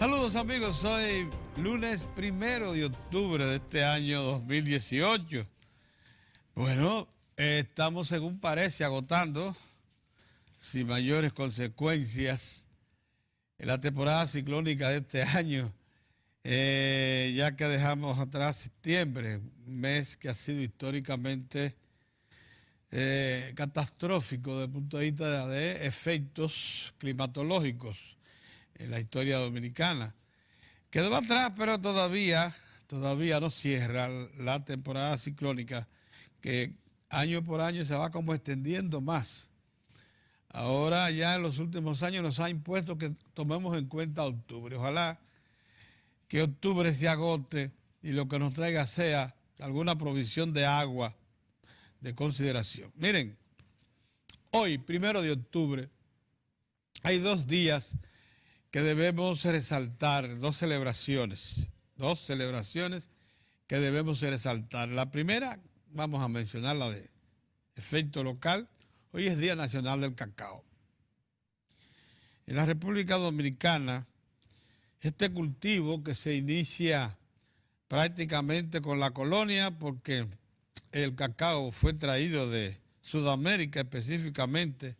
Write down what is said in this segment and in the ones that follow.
Saludos amigos, hoy lunes 1 de octubre de este año 2018. Bueno, estamos según parece agotando, sin mayores consecuencias, en la temporada ciclónica de este año, ya que dejamos atrás septiembre, un mes que ha sido históricamente catastrófico desde el punto de vista de efectos climatológicos en la historia dominicana. Quedó atrás, pero todavía no cierra la temporada ciclónica, que año por año se va como extendiendo más. Ahora ya en los últimos años nos ha impuesto que tomemos en cuenta octubre. Ojalá que octubre se agote y lo que nos traiga sea alguna provisión de agua de consideración. Miren, hoy, 1 de octubre, hay 2 días que debemos resaltar, dos celebraciones que debemos resaltar. La primera, vamos a mencionar la de efecto local. Hoy es Día Nacional del Cacao. En la República Dominicana, este cultivo que se inicia prácticamente con la colonia, porque el cacao fue traído de Sudamérica, específicamente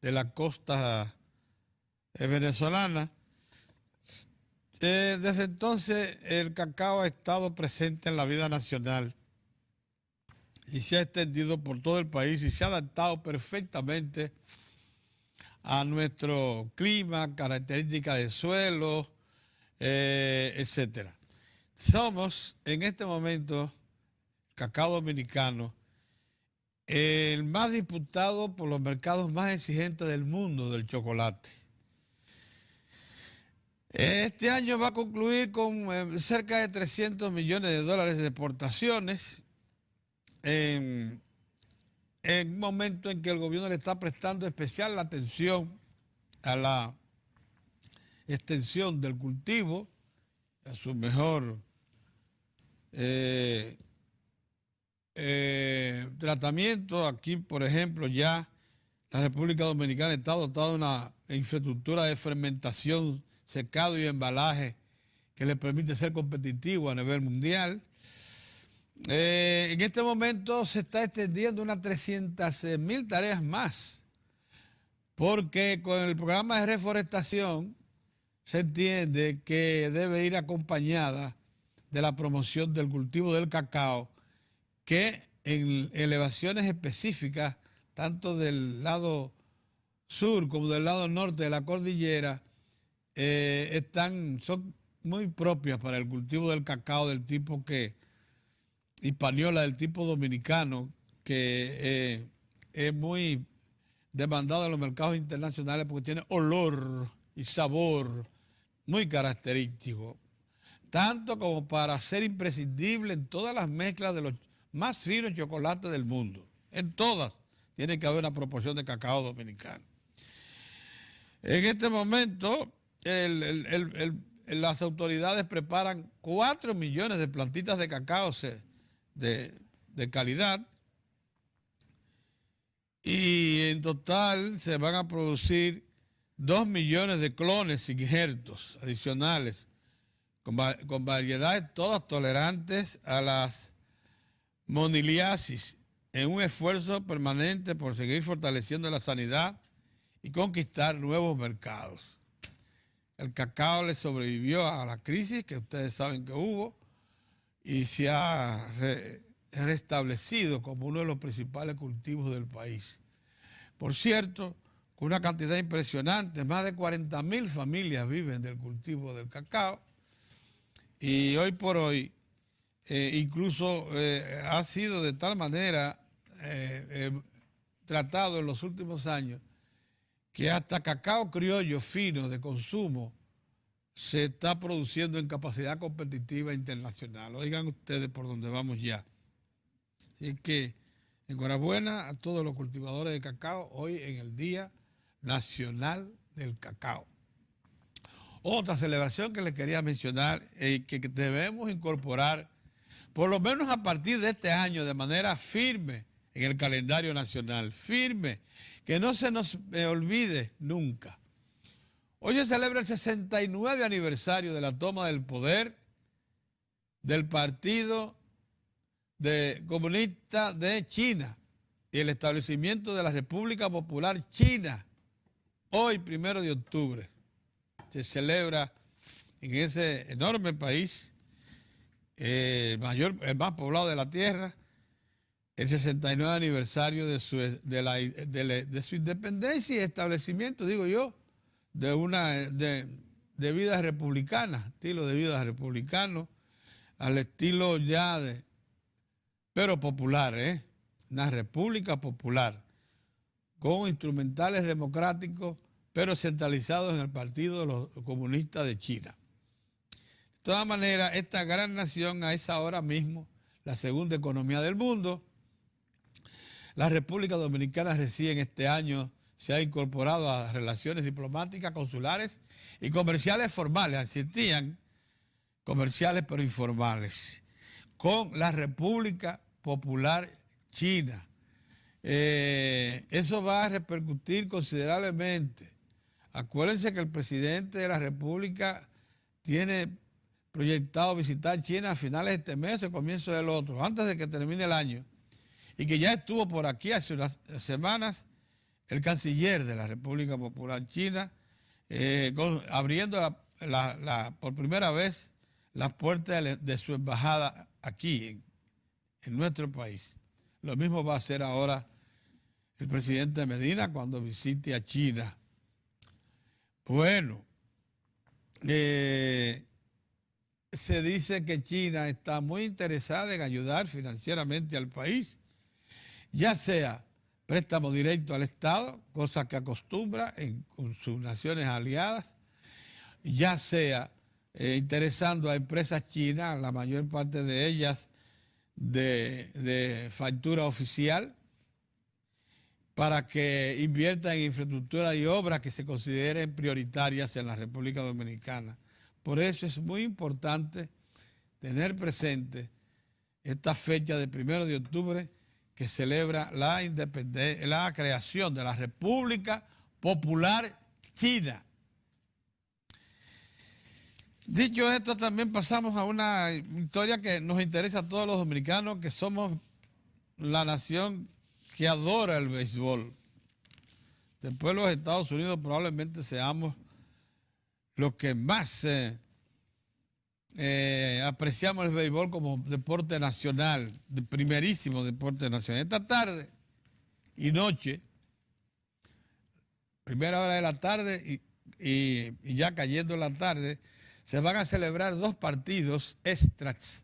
de la costa venezolana. Desde entonces el cacao ha estado presente en la vida nacional y se ha extendido por todo el país y se ha adaptado perfectamente a nuestro clima, características de suelo, etc. Somos en este momento, cacao dominicano, el más disputado por los mercados más exigentes del mundo del chocolate. Este año va a concluir con cerca de 300 millones de dólares de exportaciones en un momento en que el gobierno le está prestando especial atención a la extensión del cultivo, a su mejor tratamiento. Aquí, por ejemplo, ya la República Dominicana está dotada de una infraestructura de fermentación, secado y embalaje que le permite ser competitivo a nivel mundial. En este momento se está extendiendo unas 300.000 tareas más, porque con el programa de reforestación se entiende que debe ir acompañada de la promoción del cultivo del cacao, que en elevaciones específicas, tanto del lado sur como del lado norte de la cordillera, son muy propias para el cultivo del cacao del tipo hispaniola, del tipo dominicano, que es muy demandado en los mercados internacionales porque tiene olor y sabor muy característico, tanto como para ser imprescindible en todas las mezclas de los más finos chocolates del mundo. En todas tiene que haber una proporción de cacao dominicano. En este momento, las autoridades preparan 4 millones de plantitas de cacao de calidad, y en total se van a producir 2 millones de clones injertos adicionales con variedades todas tolerantes a las moniliasis, en un esfuerzo permanente por seguir fortaleciendo la sanidad y conquistar nuevos mercados. El cacao le sobrevivió a la crisis que ustedes saben que hubo y se ha restablecido como uno de los principales cultivos del país. Por cierto, con una cantidad impresionante, más de 40.000 familias viven del cultivo del cacao, y hoy por hoy incluso ha sido de tal manera tratado en los últimos años que hasta cacao criollo fino de consumo se está produciendo en capacidad competitiva internacional. Oigan ustedes por dónde vamos ya. Así que enhorabuena a todos los cultivadores de cacao hoy en el Día Nacional del Cacao. Otra celebración que les quería mencionar que debemos incorporar, por lo menos a partir de este año, de manera firme en el calendario nacional, firme, que no se nos olvide nunca. Hoy se celebra el 69 aniversario de la toma del poder del Partido Comunista de China y el establecimiento de la República Popular China. Hoy, 1 de octubre, se celebra en ese enorme país, el más poblado de la tierra, el 69 aniversario de su independencia y establecimiento, digo yo, de vida republicana, estilo de vida republicano, al estilo ya pero popular, una república popular, con instrumentales democráticos, pero centralizados en el Partido de los Comunistas de China. De todas maneras, esta gran nación es ahora mismo la segunda economía del mundo. La República Dominicana recién este año se ha incorporado a relaciones diplomáticas, consulares y comerciales formales. Existían comerciales pero informales con la República Popular China. Eso va a repercutir considerablemente. Acuérdense que el presidente de la República tiene proyectado visitar China a finales de este mes o comienzo del otro, antes de que termine el año, y que ya estuvo por aquí hace unas semanas el canciller de la República Popular China, abriendo por primera vez las puertas de su embajada aquí en nuestro país. Lo mismo va a hacer ahora el presidente Medina cuando visite a China. Bueno, se dice que China está muy interesada en ayudar financieramente al país, ya sea préstamo directo al Estado, cosa que acostumbra con sus naciones aliadas, ya sea interesando a empresas chinas, la mayor parte de ellas de factura oficial, para que inviertan en infraestructura y obras que se consideren prioritarias en la República Dominicana. Por eso es muy importante tener presente esta fecha de 1 de octubre que celebra la creación de la República Popular China. Dicho esto, también pasamos a una historia que nos interesa a todos los dominicanos, que somos la nación que adora el béisbol. Después de los Estados Unidos probablemente seamos los que más apreciamos el béisbol como deporte nacional, de primerísimo deporte nacional. Esta tarde y noche, primera hora de la tarde y ya cayendo la tarde, se van a celebrar 2 partidos extras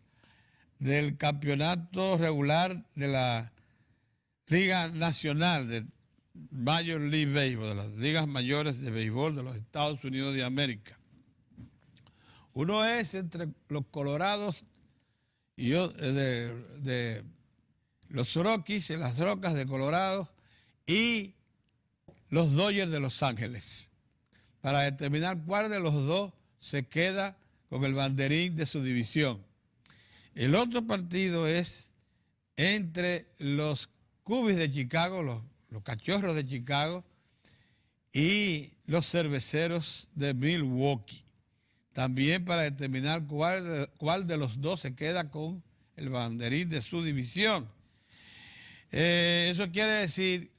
del campeonato regular de la Liga Nacional de Major League Baseball, de las ligas mayores de béisbol de los Estados Unidos de América. Uno es entre los Colorados y de los Rockies, las Rocas de Colorado, y los Dodgers de Los Ángeles, para determinar cuál de los dos se queda con el banderín de su división. El otro partido es entre los Cubs de Chicago, los Cachorros de Chicago, y los Cerveceros de Milwaukee. También para determinar cuál de los dos se queda con el banderín de su división. Eso quiere decir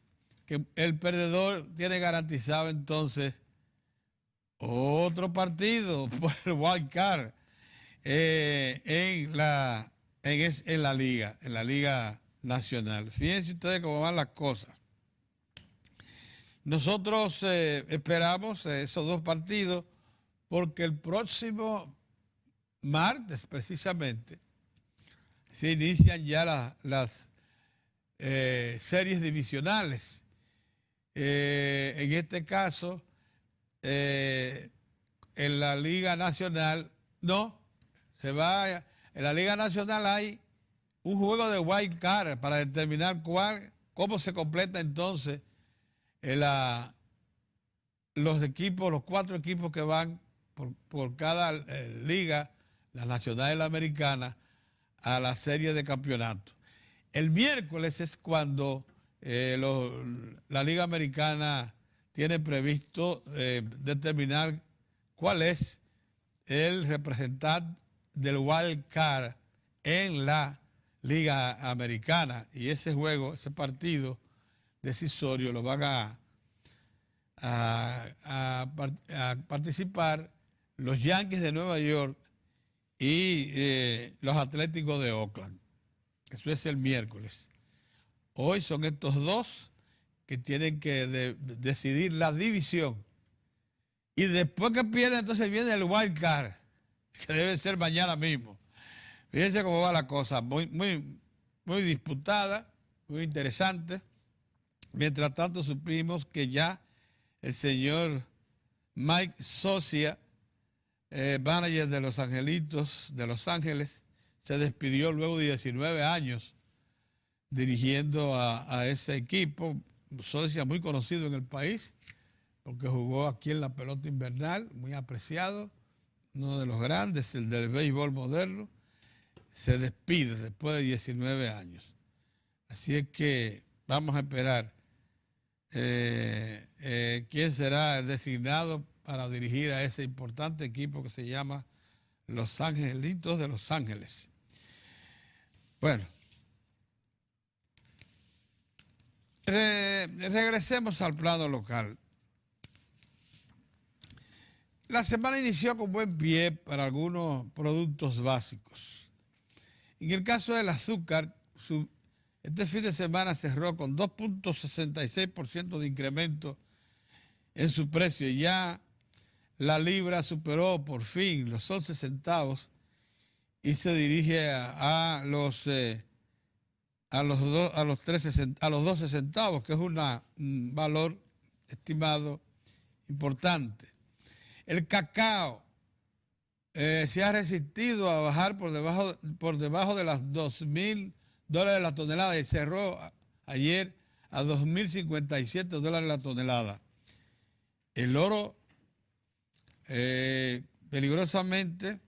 que el perdedor tiene garantizado entonces otro partido por el wild card en la Liga Nacional. Fíjense ustedes cómo van las cosas. Nosotros esperamos esos 2 partidos porque el próximo martes precisamente se inician ya las series divisionales. En este caso, en la Liga Nacional, en la Liga Nacional hay un juego de wild card para determinar cómo se completa entonces los 4 equipos que van por cada liga, la nacional y la americana, a la serie de campeonato. El miércoles es cuando la Liga Americana tiene previsto determinar cuál es el representante del wild card en la Liga Americana. Y ese juego, ese partido decisorio lo van a participar los Yankees de Nueva York y los Atléticos de Oakland. Eso es el miércoles. Hoy son estos dos que tienen que decidir la división. Y después que pierden, entonces viene el wild card, que debe ser mañana mismo. Fíjense cómo va la cosa, muy disputada, muy interesante. Mientras tanto, supimos que ya el señor Mike Socia, manager de los Angelitos de Los Ángeles, se despidió luego de 19 años dirigiendo a ese equipo. Socia muy conocido en el país, porque jugó aquí en la pelota invernal, muy apreciado, uno de los grandes, el del béisbol moderno. Se despide después de 19 años. Así es que vamos a esperar quién será el designado para dirigir a ese importante equipo que se llama Los Angelitos de Los Ángeles. Bueno, regresemos al plano local. La semana inició con buen pie para algunos productos básicos. En el caso del azúcar, este fin de semana cerró con 2.66% de incremento en su precio. Ya la libra superó por fin los 11 centavos y se dirige a los 12 centavos, que es un valor estimado importante. El cacao se ha resistido a bajar por debajo de las $2,000 la tonelada y cerró ayer a $2,057 la tonelada. El oro peligrosamente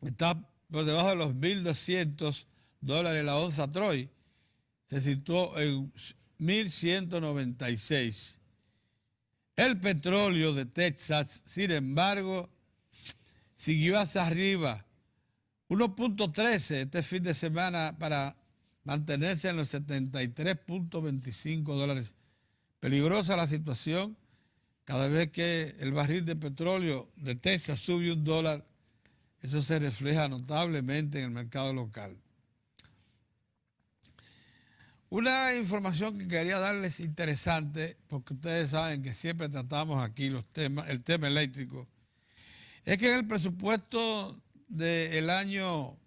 está por debajo de los $1,200 la onza Troy. Se situó en 1,196. El petróleo de Texas, sin embargo, siguió hacia arriba, 1.13 este fin de semana para mantenerse en los $73.25. Peligrosa la situación. Cada vez que el barril de petróleo de Texas sube $1, eso se refleja notablemente en el mercado local. Una información que quería darles interesante, porque ustedes saben que siempre tratamos aquí el tema eléctrico, es que en el presupuesto del año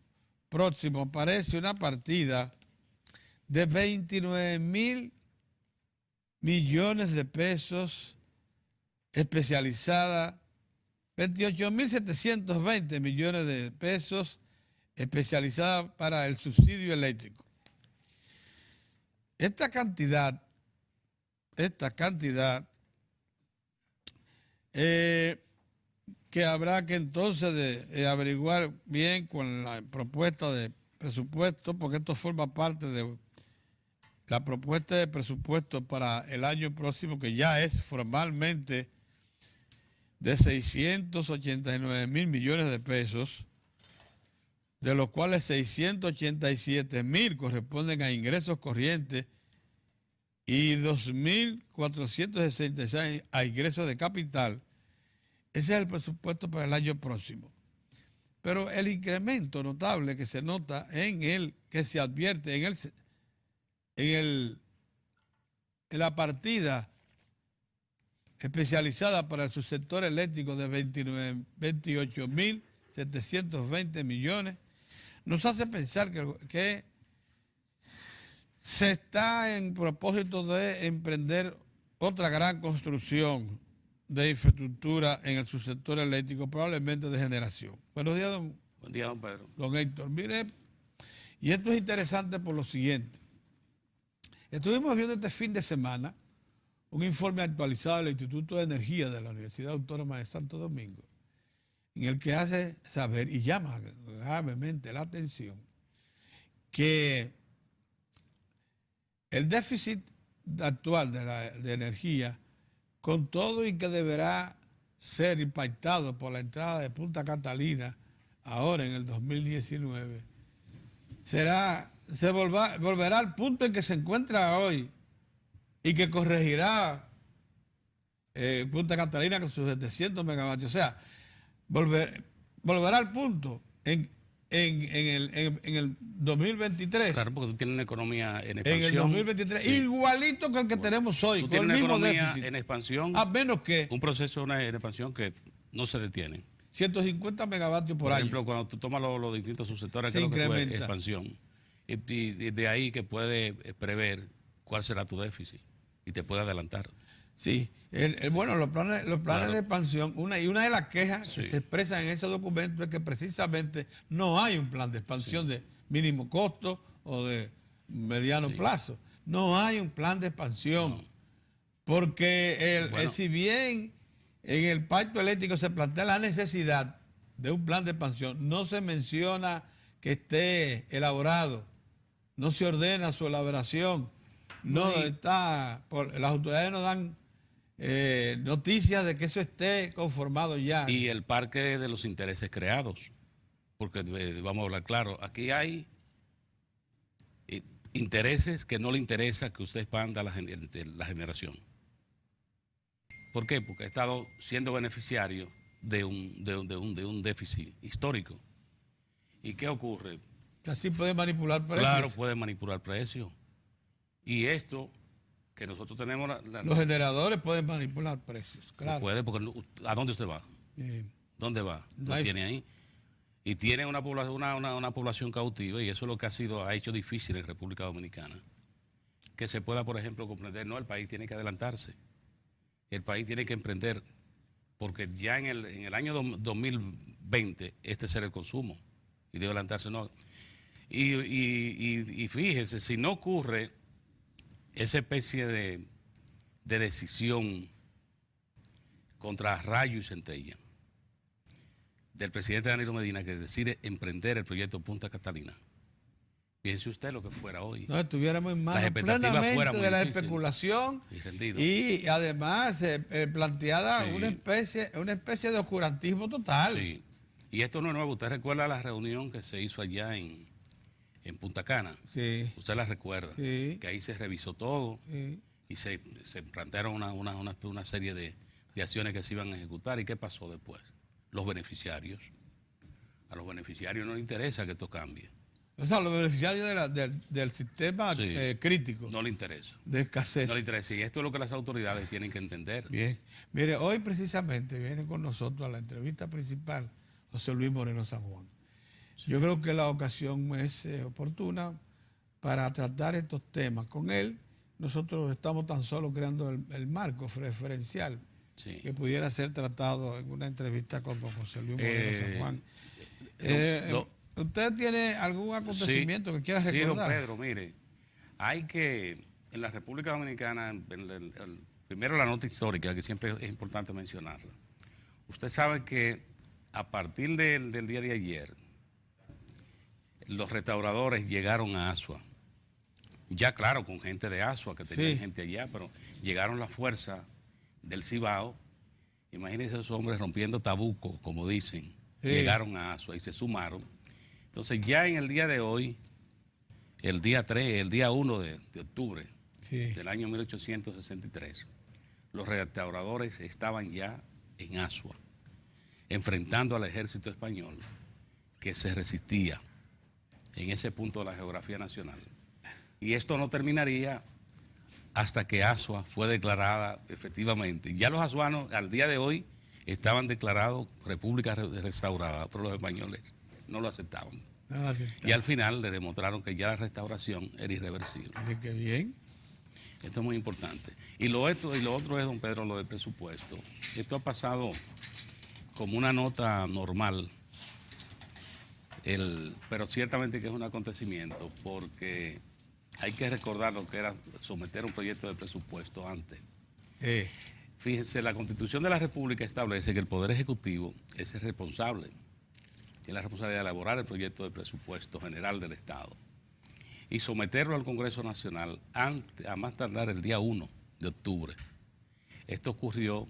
próximo aparece una partida de 29,000 millones de pesos especializada, 28,720 millones de pesos especializada para el subsidio eléctrico. Esta cantidad que habrá que entonces averiguar bien con la propuesta de presupuesto, porque esto forma parte de la propuesta de presupuesto para el año próximo, que ya es formalmente de 689,000 millones de pesos, de los cuales 687,000 corresponden a ingresos corrientes y 2,466 a ingresos de capital. Ese es el presupuesto para el año próximo. Pero el incremento notable que se nota que se advierte en la partida especializada para el subsector eléctrico de 28,720 millones, nos hace pensar que se está en propósito de emprender otra gran construcción de infraestructura en el subsector eléctrico, probablemente de generación. Buenos días, don. Buen día, don Pedro. Don Héctor, mire, y esto es interesante por lo siguiente. Estuvimos viendo este fin de semana un informe actualizado del Instituto de Energía de la Universidad Autónoma de Santo Domingo, en el que hace saber y llama gravemente la atención que el déficit actual de energía con todo y que deberá ser impactado por la entrada de Punta Catalina ahora en el 2019, volverá al punto en que se encuentra hoy y que corregirá Punta Catalina con sus 700 megavatios. O sea, volverá al punto en el 2023. Claro, porque tú tienes una economía en En el expansión. 2023, sí, igualito que el que tenemos hoy, Tú con tienes el una mismo economía déficit. en expansión, A menos que un proceso en expansión que no se detiene. 150 megavatios por año. Por ejemplo, cuando tú tomas los distintos subsectores, Se creo que tú incrementa. expansión. Y de ahí que puede prever cuál será tu déficit y te puede adelantar. Sí, bueno, los planes Claro. de expansión, una de las quejas Sí. que se expresan en ese documento es que precisamente no hay un plan de expansión de mínimo costo o de mediano plazo. No hay un plan de expansión. No. Porque Bueno. si bien en el pacto eléctrico se plantea la necesidad de un plan de expansión, no se menciona que esté elaborado, no se ordena su elaboración, no está, las autoridades nos dan noticias de que eso esté conformado ya. Y el parque de los intereses creados, porque vamos a hablar claro, aquí hay intereses que no le interesa que usted expanda la generación. ¿Por qué? Porque ha estado siendo beneficiario de un déficit histórico. ¿Y qué ocurre? Así puede manipular precios. Claro, puede manipular precios. Y esto, que nosotros tenemos... Los generadores pueden manipular precios, claro. Puede, porque ¿a dónde usted va? ¿Dónde va? Lo tiene ahí. Y tiene una población cautiva, y eso es lo que ha hecho difícil en República Dominicana. Que se pueda, por ejemplo, comprender, no, el país tiene que adelantarse. El país tiene que emprender, porque ya en el año 2020 este será el consumo, y debe adelantarse, no. Y fíjese, si no ocurre esa especie de decisión contra Rayo y Centella del presidente Danilo Medina, que decide emprender el proyecto Punta Catalina, piense usted lo que fuera hoy. No estuviéramos en manos plenamente de la especulación y además planteada una especie de oscurantismo total. Sí. Y esto no es nuevo. Usted recuerda la reunión que se hizo allá en Punta Cana. Sí. Usted la recuerda. Sí. Que ahí se revisó todo y se plantearon una serie de acciones que se iban a ejecutar. ¿Y qué pasó después? Los beneficiarios. A los beneficiarios no les interesa que esto cambie. O sea, los beneficiarios del sistema crítico. No le interesa. De escasez. No le interesa. Y esto es lo que las autoridades tienen que entender. Bien. Mire, hoy precisamente viene con nosotros a la entrevista principal José Luis Moreno San Juan. Yo creo que la ocasión es oportuna para tratar estos temas. Con él, nosotros estamos tan solo creando el marco referencial que pudiera ser tratado en una entrevista con José Luis Moreno San Juan. ¿Usted tiene algún acontecimiento que quiera recordar? Sí, don Pedro, mire, hay que, en la República Dominicana, primero la nota histórica, que siempre es importante mencionarla. Usted sabe que a partir del día de ayer, los restauradores llegaron a Asua. Ya claro, con gente de Asua, que tenían gente allá, pero llegaron la fuerza del Cibao. Imagínense esos hombres rompiendo tabuco, como dicen. Llegaron a Asua y se sumaron. Entonces ya en el día de hoy, el día 1 de octubre del año 1863, los restauradores estaban ya en Asua, enfrentando al ejército español que se resistía en ese punto de la geografía nacional. Y esto no terminaría hasta que Asua fue declarada efectivamente. Ya los asuanos al día de hoy estaban declarados república restaurada, pero los españoles no lo aceptaban. Y al final le demostraron que ya la restauración era irreversible. Así que bien. Esto es muy importante. Y lo otro es, don Pedro, lo del presupuesto. Esto ha pasado como una nota normal, pero ciertamente que es un acontecimiento, porque hay que recordar lo que era someter un proyecto de presupuesto antes. Fíjense, la Constitución de la República establece que el Poder Ejecutivo es el responsable, tiene la responsabilidad de elaborar el proyecto de presupuesto general del Estado y someterlo al Congreso Nacional a más tardar el día 1 de octubre. Esto ocurrió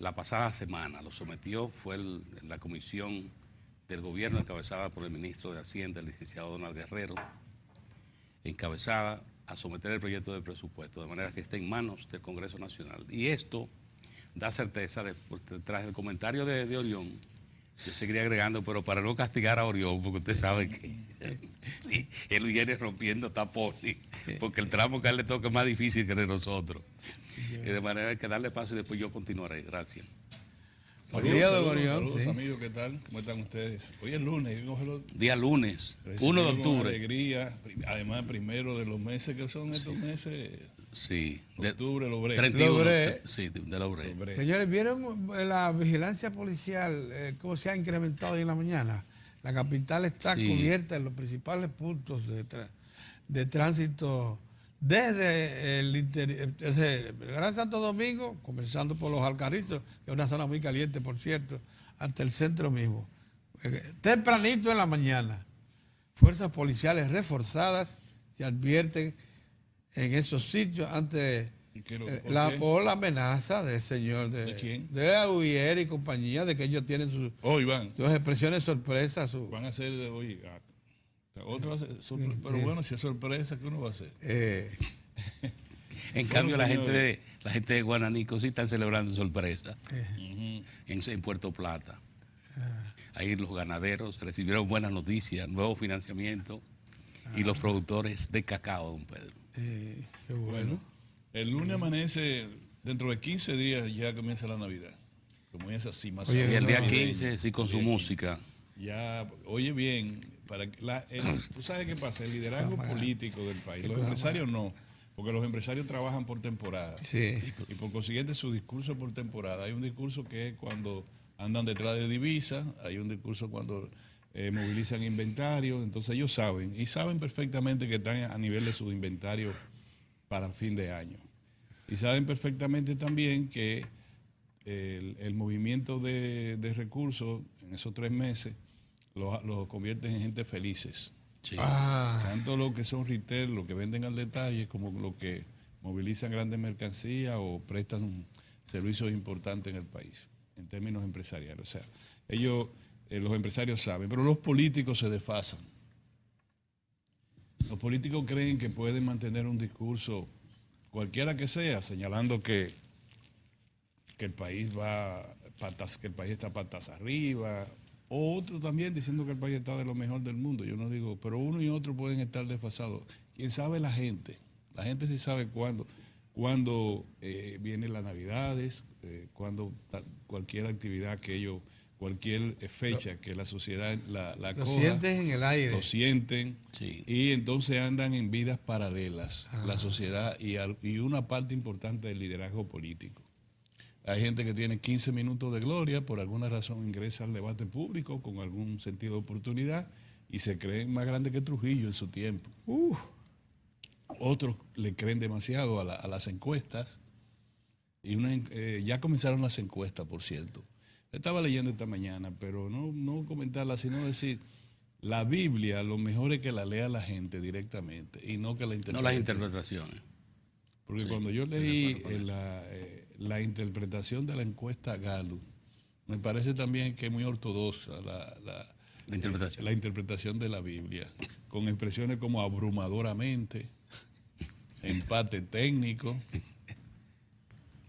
la pasada semana. Lo sometió, fue la comisión del gobierno encabezada por el ministro de Hacienda, el licenciado Donald Guerrero, encabezada a someter el proyecto de presupuesto, de manera que esté en manos del Congreso Nacional. Y esto da certeza, tras el comentario de Orión, yo seguiría agregando, pero para no castigar a Orión, porque usted sabe que sí, él viene rompiendo tapones, porque el tramo que a él le toca es más difícil que el de nosotros. De manera que darle paso y después yo continuaré. Gracias. Saludos, amigos, ¿qué tal? ¿Cómo están ustedes? Hoy es lunes. Día lunes, 1 de octubre. Alegría, además primero de los meses que son estos meses. Sí, de octubre, lo breve. 31, sí, de lo breve. Señores, ¿vieron la vigilancia policial, cómo se ha incrementado hoy en la mañana? La capital está cubierta en los principales puntos de tránsito desde el Gran Santo Domingo, comenzando por los Alcarrizos, que es una zona muy caliente, por cierto, hasta el centro mismo. Tempranito en la mañana, fuerzas policiales reforzadas se advierten en esos sitios ante por la amenaza del señor ¿De quién? De Auier y compañía, de que ellos tienen sus expresiones sorpresas. Van a hacer hoy pero bueno, si es sorpresa, ¿qué uno va a hacer? En cambio, la gente de Guananico sí están celebrando sorpresa en Puerto Plata. Ahí los ganaderos recibieron buenas noticias, nuevo financiamiento y los productores de cacao, don Pedro. Qué bueno. El lunes amanece, dentro de 15 días ya comienza la Navidad. Comienza así más. Sí, el día 15, sí, con su música. Ya, oye bien, tú sabes qué pasa, el liderazgo político del país, los empresarios no, porque los empresarios trabajan por temporada. Sí. Y por consiguiente su discurso es por temporada. Hay un discurso que es cuando andan detrás de divisas, hay un discurso cuando movilizan inventario, entonces ellos saben, y saben perfectamente que están a nivel de su inventario para fin de año. Y saben perfectamente también que el movimiento de recursos en esos 3 meses los convierten en gente felices. Sí. Tanto los que son retail, los que venden al detalle, como los que movilizan grandes mercancías o prestan servicios importantes en el país, en términos empresariales. O sea, ellos, los empresarios saben, pero los políticos se desfasan. Los políticos creen que pueden mantener un discurso, cualquiera que sea, señalando que el país que el país está patas arriba, o otro también diciendo que el país está de lo mejor del mundo. Yo no digo, pero uno y otro pueden estar desfasados. ¿Quién sabe? La gente sí sabe cuándo vienen las Navidades, cuándo cualquier actividad que ellos, cualquier fecha que la sociedad la lo coja, sienten en el aire. lo sienten, Sí. y entonces andan en vidas paralelas, la sociedad y una parte importante del liderazgo político. Hay gente que tiene 15 minutos de gloria, por alguna razón ingresa al debate público con algún sentido de oportunidad y se creen más grandes que Trujillo en su tiempo. Otros le creen demasiado a las encuestas. Y ya comenzaron las encuestas, por cierto. Estaba leyendo esta mañana, pero no comentarla, sino decir, la Biblia lo mejor es que la lea la gente directamente y no que la interprete. No las interpretaciones. Porque cuando yo leí la interpretación de la encuesta Gallup, me parece también que es muy ortodoxa la interpretación de la Biblia, con expresiones como abrumadoramente, empate técnico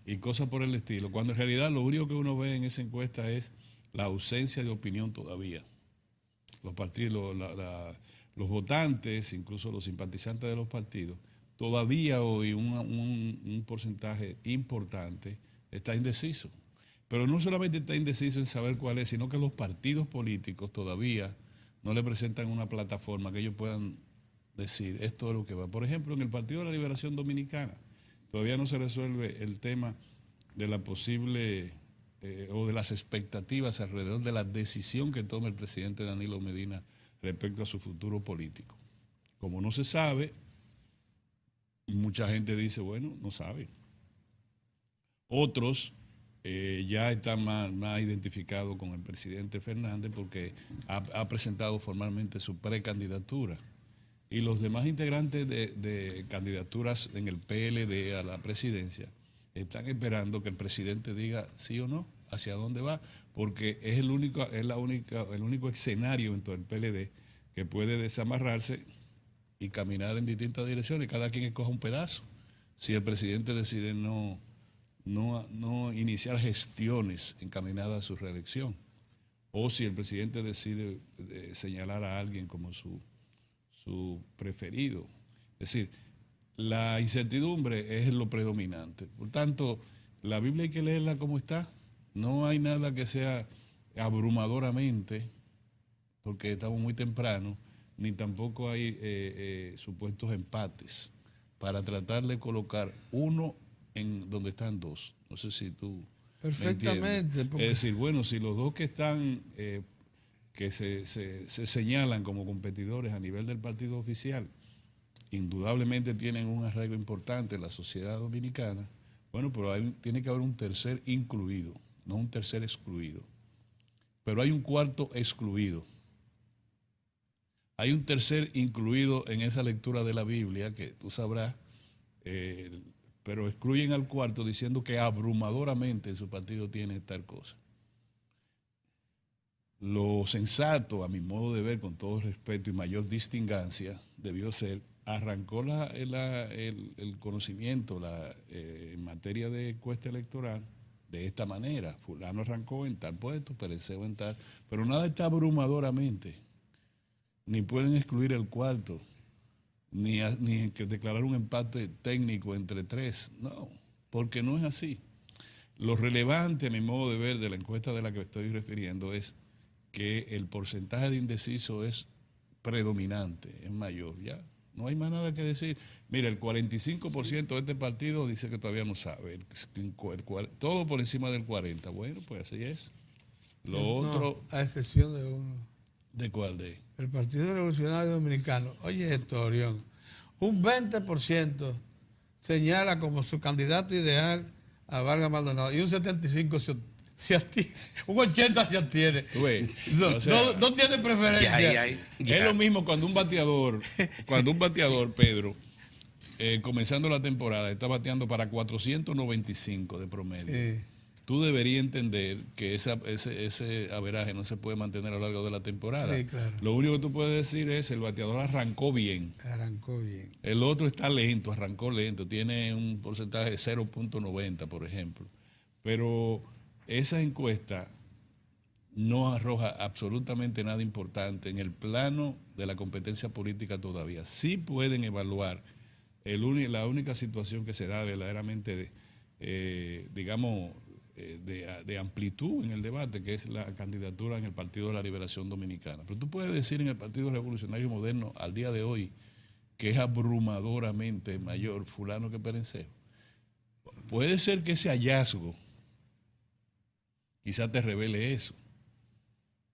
y cosas por el estilo, cuando en realidad lo único que uno ve en esa encuesta es la ausencia de opinión todavía. Los partidos, los votantes, incluso los simpatizantes de los partidos, todavía hoy un porcentaje importante está indeciso. Pero no solamente está indeciso en saber cuál es, sino que los partidos políticos todavía no le presentan una plataforma que ellos puedan decir, esto es lo que va. Por ejemplo, en el Partido de la Liberación Dominicana, todavía no se resuelve el tema de la posible o de las expectativas alrededor de la decisión que tome el presidente Danilo Medina respecto a su futuro político. Como no se sabe, mucha gente dice, bueno, no sabe. Otros ya están más identificados con el presidente Fernández porque ha presentado formalmente su precandidatura. Y los demás integrantes de candidaturas en el PLD a la presidencia están esperando que el presidente diga sí o no, hacia dónde va, porque es el único escenario dentro del PLD que puede desamarrarse y caminar en distintas direcciones, cada quien escoja un pedazo. Si el presidente decide no iniciar gestiones encaminadas a su reelección, o si el presidente decide señalar a alguien como su preferido. Es decir, la incertidumbre es lo predominante. Por tanto, la Biblia hay que leerla como está. No hay nada que sea abrumadoramente, porque estamos muy temprano, ni tampoco hay supuestos empates para tratar de colocar uno en donde están dos. No sé si tú perfectamente. Es decir, bueno, si los dos que están, que se señalan como competidores a nivel del partido oficial, indudablemente tienen un arraigo importante en la sociedad dominicana, bueno, pero tiene que haber un tercer incluido, no un tercer excluido. Pero hay un cuarto excluido. Hay un tercer incluido en esa lectura de la Biblia, que tú sabrás, pero excluyen al cuarto diciendo que abrumadoramente su partido tiene tal cosa. Lo sensato, a mi modo de ver, con todo respeto y mayor distingancia, debió ser, arrancó el conocimiento en materia de encuesta electoral de esta manera. Fulano arrancó en tal puesto, Pereceo en tal, pero nada está abrumadoramente. Ni pueden excluir el cuarto, ni declarar un empate técnico entre tres. No, porque no es así. Lo relevante, a mi modo de ver, de la encuesta de la que estoy refiriendo es que el porcentaje de indeciso es predominante, es mayor, ¿ya? No hay más nada que decir. Mira, el 45% de este partido dice que todavía no sabe. Todo por encima del 40%. Bueno, pues así es. Lo otro... A excepción de uno. ¿De cuál de? El Partido Revolucionario Dominicano. Oye, esto, Orión, un 20% señala como su candidato ideal a Vargas Maldonado y un 75% se abstiene, un 80% se abstiene. No tiene preferencia. Es lo mismo cuando un bateador, sí. Pedro, comenzando la temporada, está bateando para 495 de promedio. Tú deberías entender que ese averaje no se puede mantener a lo largo de la temporada. Sí, claro. Lo único que tú puedes decir es el bateador arrancó bien. El otro está lento, arrancó lento, tiene un porcentaje de 0.90, por ejemplo. Pero esa encuesta no arroja absolutamente nada importante en el plano de la competencia política todavía. Sí pueden evaluar la única situación que se da verdaderamente, de amplitud en el debate, que es la candidatura en el Partido de la Liberación Dominicana. Pero tú puedes decir en el Partido Revolucionario Moderno, al día de hoy, que es abrumadoramente mayor fulano que Pereceo. Puede ser que ese hallazgo quizás te revele eso,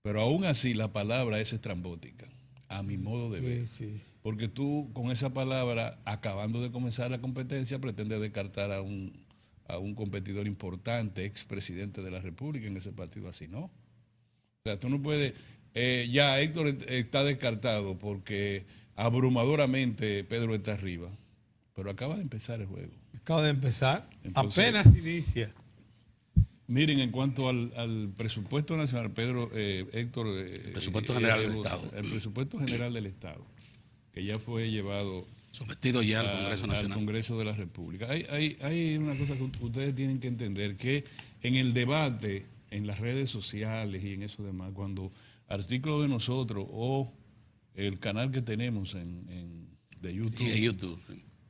pero aún así la palabra es estrambótica, a mi modo de ver. Sí. Porque tú con esa palabra, acabando de comenzar la competencia, pretendes descartar a un competidor importante, expresidente de la República en ese partido, así no. O sea, tú no puedes, ya Héctor está descartado porque abrumadoramente Pedro está arriba, pero acaba de empezar el juego. Acaba de empezar, entonces, apenas inicia. Miren, en cuanto al presupuesto nacional, Héctor... el presupuesto general del Estado. El presupuesto general del Estado, que ya fue llevado... sometido ya al Congreso Nacional. Al Congreso de la República. Hay una cosa que ustedes tienen que entender, que en el debate, en las redes sociales y en eso demás, cuando artículos de nosotros o el canal que tenemos de YouTube, y de YouTube,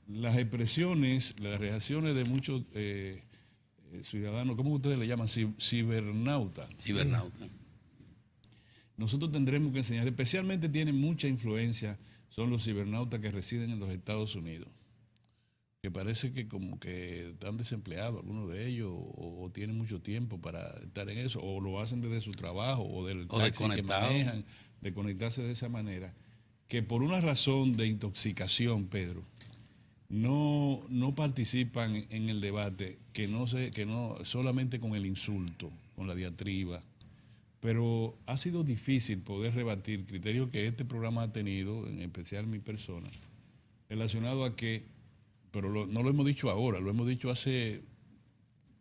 las expresiones, las reacciones de muchos ciudadanos, ¿cómo ustedes le llaman? Cibernauta. Nosotros tendremos que enseñar, especialmente tienen mucha influencia, son los cibernautas que residen en los Estados Unidos, que parece que como que están desempleados algunos de ellos, o tienen mucho tiempo para estar en eso, o lo hacen desde su trabajo, o del taxi que manejan, de conectarse de esa manera, que por una razón de intoxicación, Pedro, no participan en el debate, que no solamente con el insulto, con la diatriba. Pero ha sido difícil poder rebatir criterios que este programa ha tenido, en especial mi persona, relacionado a que, pero no lo hemos dicho ahora, lo hemos dicho hace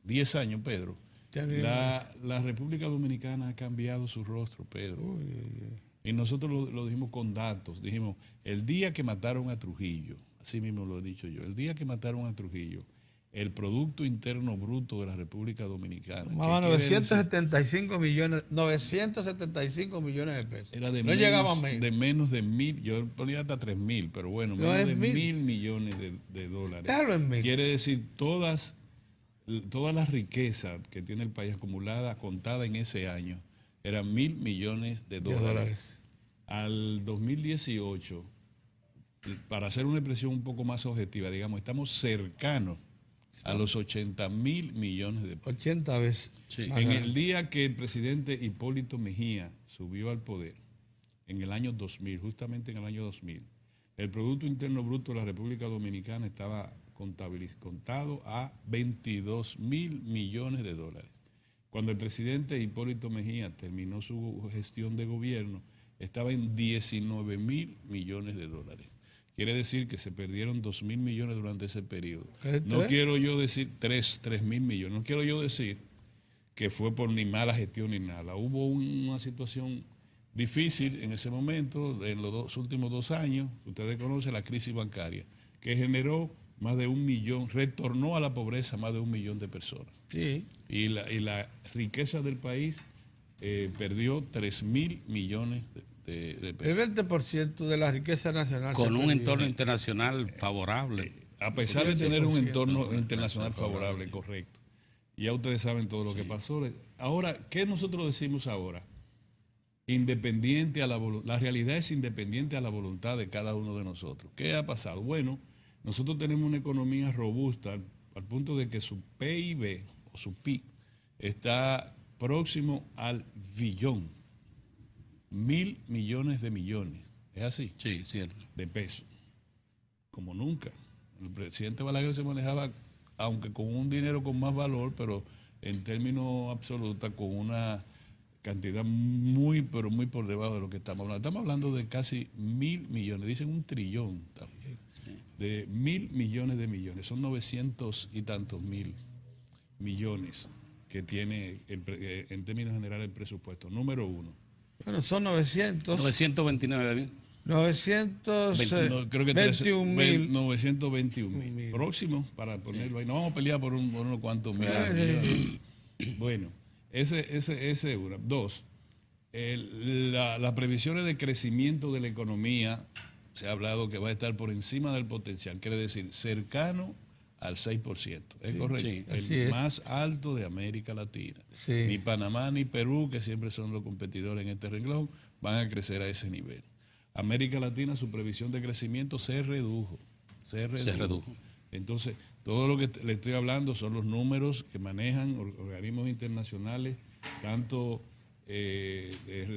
10 años, Pedro, Terrible. la República Dominicana ha cambiado su rostro, Pedro. Uy, uy, uy. Y nosotros lo dijimos con datos. Dijimos, el día que mataron a Trujillo, así mismo lo he dicho yo, el día que mataron a Trujillo, el Producto Interno Bruto de la República Dominicana, Tomaba 975 millones de pesos. era de no menos, llegaba a mil. de menos de 1.000, yo ponía hasta 3.000, pero bueno, No, menos es de 1.000. 1.000 millones de dólares. Déjalo en 1.000. Quiere decir, todas las riquezas que tiene el país acumulada, contada en ese año, eran 1.000 millones de dólares. Al 2018, para hacer una expresión un poco más objetiva, digamos, estamos cercanos a los 80.000 millones de pesos. 80 veces. Sí. En el día que el presidente Hipólito Mejía subió al poder, en el año 2000, justamente en el año 2000, el Producto Interno Bruto de la República Dominicana estaba contado a 22.000 millones de dólares. Cuando el presidente Hipólito Mejía terminó su gestión de gobierno, estaba en 19.000 millones de dólares. Quiere decir que se perdieron 2.000 millones durante ese periodo. No quiero yo decir 3.000 millones, no quiero yo decir que fue por ni mala gestión ni nada. Hubo una situación difícil en ese momento, en los últimos 2 años, ustedes conocen la crisis bancaria, que generó más de 1 millón, retornó a la pobreza más de 1 millón de personas. Sí. Y la riqueza del país perdió 3.000 millones de pesos. El 20% de la riqueza nacional. Con un perdió. entorno internacional favorable. A pesar de tener un 10% entorno internacional favorable, correcto. Ya ustedes saben todo lo que pasó. Ahora, ¿qué nosotros decimos ahora? Independiente a la realidad es independiente a la voluntad de cada uno de nosotros. ¿Qué ha pasado? Bueno, nosotros tenemos una economía robusta al punto de que su PIB o su PIB está próximo al billón. 1.000 millones de millones. ¿Es así? Sí, cierto. De pesos. Como nunca. El presidente Balaguer se manejaba, aunque con un dinero con más valor, pero en términos absolutos, con una cantidad muy, pero muy por debajo de lo que estamos hablando. Estamos hablando de casi 1.000 millones, dicen 1 trillón también. De 1.000 millones de millones. Son 900 y tantos mil millones que tiene en términos generales el presupuesto. Número uno. Bueno, son 900. 929. 921.000. 921.000. Próximo para ponerlo ahí. No vamos a pelear por unos cuantos millones. Bueno, ese es una. Dos, las previsiones de crecimiento de la economía, se ha hablado que va a estar por encima del potencial, quiere decir cercano al 6%. ¿Es correcto? Sí, el más alto de América Latina. Sí. Ni Panamá ni Perú, que siempre son los competidores en este renglón, van a crecer a ese nivel. América Latina, su previsión de crecimiento se redujo. Se redujo. Entonces, todo lo que le estoy hablando son los números que manejan organismos internacionales, tanto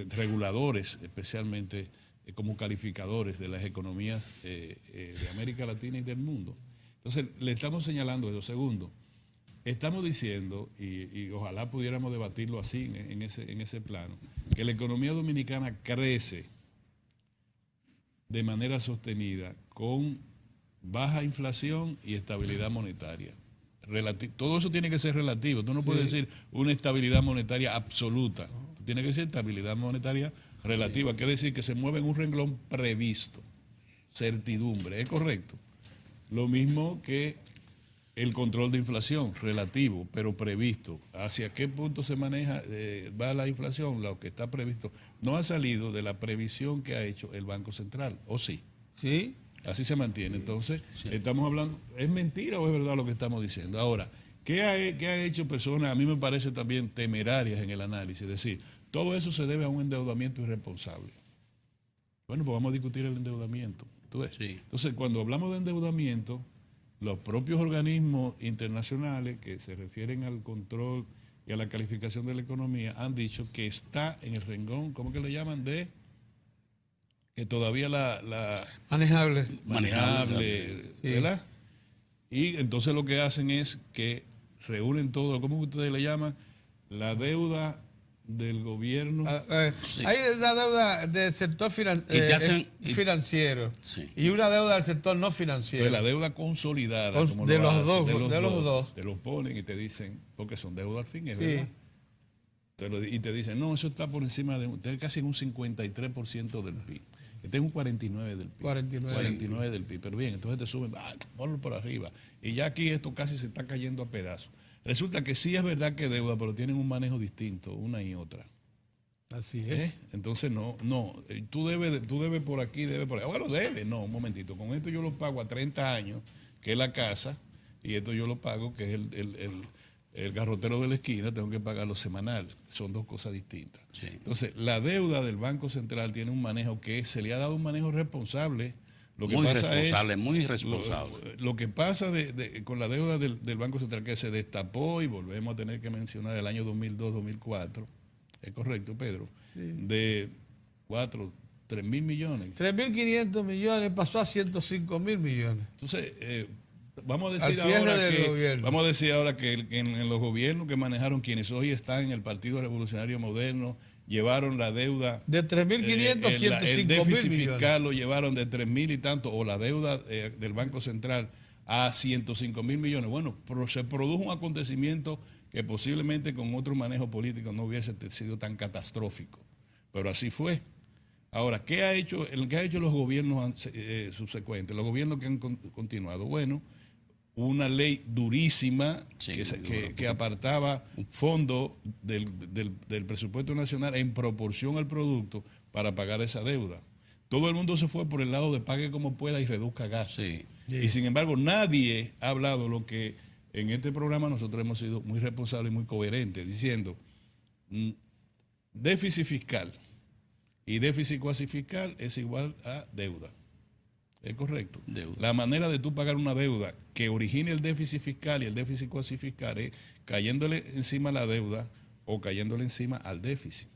reguladores, especialmente como calificadores de las economías de América Latina y del mundo. Entonces, le estamos señalando eso. Segundo, estamos diciendo, y ojalá pudiéramos debatirlo así, en ese plano, que la economía dominicana crece de manera sostenida con baja inflación y estabilidad monetaria. Todo eso tiene que ser relativo. Tú no puedes decir una estabilidad monetaria absoluta. Tiene que ser estabilidad monetaria relativa. Quiere decir que se mueve en un renglón previsto. Certidumbre, ¿es correcto? Lo mismo que el control de inflación, relativo, pero previsto. ¿Hacia qué punto se maneja, va la inflación? Lo que está previsto no ha salido de la previsión que ha hecho el Banco Central, ¿o sí? Sí. Así se mantiene. Entonces, estamos hablando, ¿es mentira o es verdad lo que estamos diciendo? Ahora, ¿qué ha hecho personas, a mí me parece también temerarias en el análisis? Es decir, todo eso se debe a un endeudamiento irresponsable. Bueno, pues vamos a discutir el endeudamiento. ¿Tú ves? Sí. Entonces, cuando hablamos de endeudamiento, los propios organismos internacionales que se refieren al control y a la calificación de la economía han dicho que está en el renglón, ¿cómo que le llaman? De que todavía Manejable. manejable, ¿verdad? Y entonces lo que hacen es que reúnen todo, ¿cómo ustedes le llaman? La deuda del gobierno. Sí. Hay una deuda del sector financiero sí. y una deuda del sector no financiero. Entonces, la deuda consolidada, como de lo los hacen, dos. te lo ponen y te dicen, porque son deuda al fin, es sí. verdad. Y te dicen, no, eso está por encima de casi en un 53% del PIB. Este es un 49 del PIB. 49 del PIB. Pero bien, entonces te suben, ponlo por arriba. Y ya aquí esto casi se está cayendo a pedazos. Resulta que sí es verdad que deuda, pero tienen un manejo distinto, una y otra. Así es. Entonces tú debes por aquí, debes por allá. Bueno, debes, no, un momentito. Con esto yo lo pago a 30 años, que es la casa, y esto yo lo pago, que es el garrotero de la esquina, tengo que pagarlo semanal. Son dos cosas distintas. Sí. Entonces, la deuda del Banco Central tiene un manejo que se le ha dado un manejo responsable. Muy responsable. Lo que pasa con la deuda del Banco Central, que se destapó, y volvemos a tener que mencionar el año 2002-2004, es correcto, Pedro, sí. De 3.000 millones. 3.500 millones pasó a 105.000 millones. Entonces, vamos a decir ahora que en los gobiernos que manejaron quienes hoy están en el Partido Revolucionario Moderno, llevaron la deuda de 3.500 a 105.000 el déficit millones. Fiscal lo llevaron de 3.000 y tanto, o la deuda del Banco Central a 105.000 millones. Bueno, se produjo un acontecimiento que posiblemente con otro manejo político no hubiese sido tan catastrófico, pero así fue. Ahora, ¿qué ha hecho los gobiernos subsecuentes, los gobiernos que han continuado? Bueno, una ley durísima, sí, que apartaba fondos del presupuesto nacional en proporción al producto para pagar esa deuda. Todo el mundo se fue por el lado de pague como pueda y reduzca gastos. Sí. Y sin embargo, nadie ha hablado lo que en este programa nosotros hemos sido muy responsables y muy coherentes, diciendo déficit fiscal y déficit cuasi fiscal es igual a deuda. Es correcto. Deuda. La manera de tú pagar una deuda que origine el déficit fiscal y el déficit cuasi fiscal es cayéndole encima a la deuda o cayéndole encima al déficit.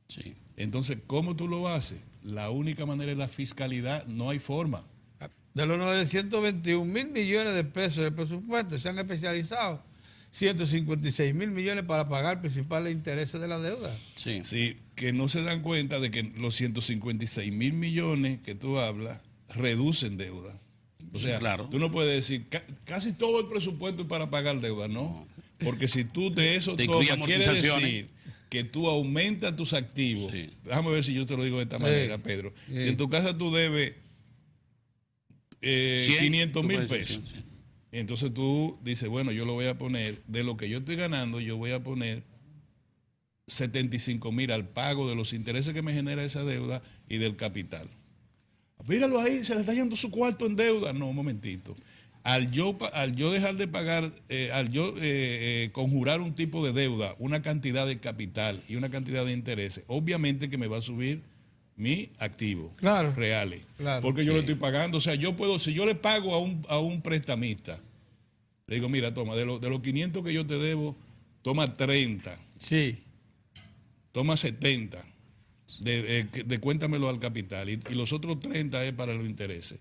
Sí. Entonces, ¿cómo tú lo haces? La única manera es la fiscalidad, no hay forma. De los 921.000 millones de pesos del presupuesto se han especializado 156.000 millones para pagar principales intereses de la deuda. Sí. Sí, que no se dan cuenta de que los 156.000 millones que tú hablas reducen deuda. O sea, sí, claro. Tú no puedes decir casi todo el presupuesto es para pagar deuda, ¿no? Porque si tú de eso tomas, quiere decir que tú aumentas tus activos. Sí. Déjame ver si yo te lo digo de esta manera, Pedro. Sí. Si en tu casa tú debes 500.000 pesos, entonces tú dices, bueno, yo lo voy a poner, de lo que yo estoy ganando, yo voy a poner 75.000 al pago de los intereses que me genera esa deuda y del capital. Míralo ahí, se le está yendo su cuarto en deuda. No, un momentito. Al yo dejar de pagar, conjurar un tipo de deuda, una cantidad de capital y una cantidad de intereses, obviamente que me va a subir mi activo reales. Claro, porque yo lo estoy pagando. O sea, yo puedo, si yo le pago a un prestamista, le digo, mira, toma, de los 500 que yo te debo, toma 30. Sí. Toma 70. Cuéntamelo al capital. Y los otros 30 es para los intereses.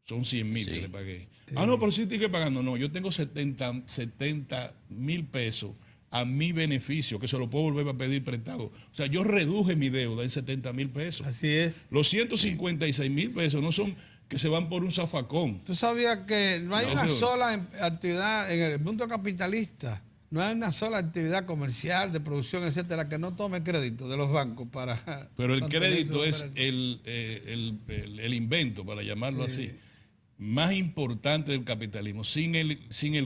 Son 100.000 que le pagué. No, pero sí estoy pagando. No, yo tengo 70.000 pesos a mi beneficio, que se lo puedo volver a pedir prestado. O sea, yo reduje mi deuda en 70.000 pesos. Así es. Los 156.000 pesos no son que se van por un zafacón. ¿Tú sabías que no hay una sola actividad en el mundo capitalista? No hay una sola actividad comercial, de producción, etcétera, que no tome crédito de los bancos para... Pero el crédito es el invento, para llamarlo así, más importante del capitalismo. Sin el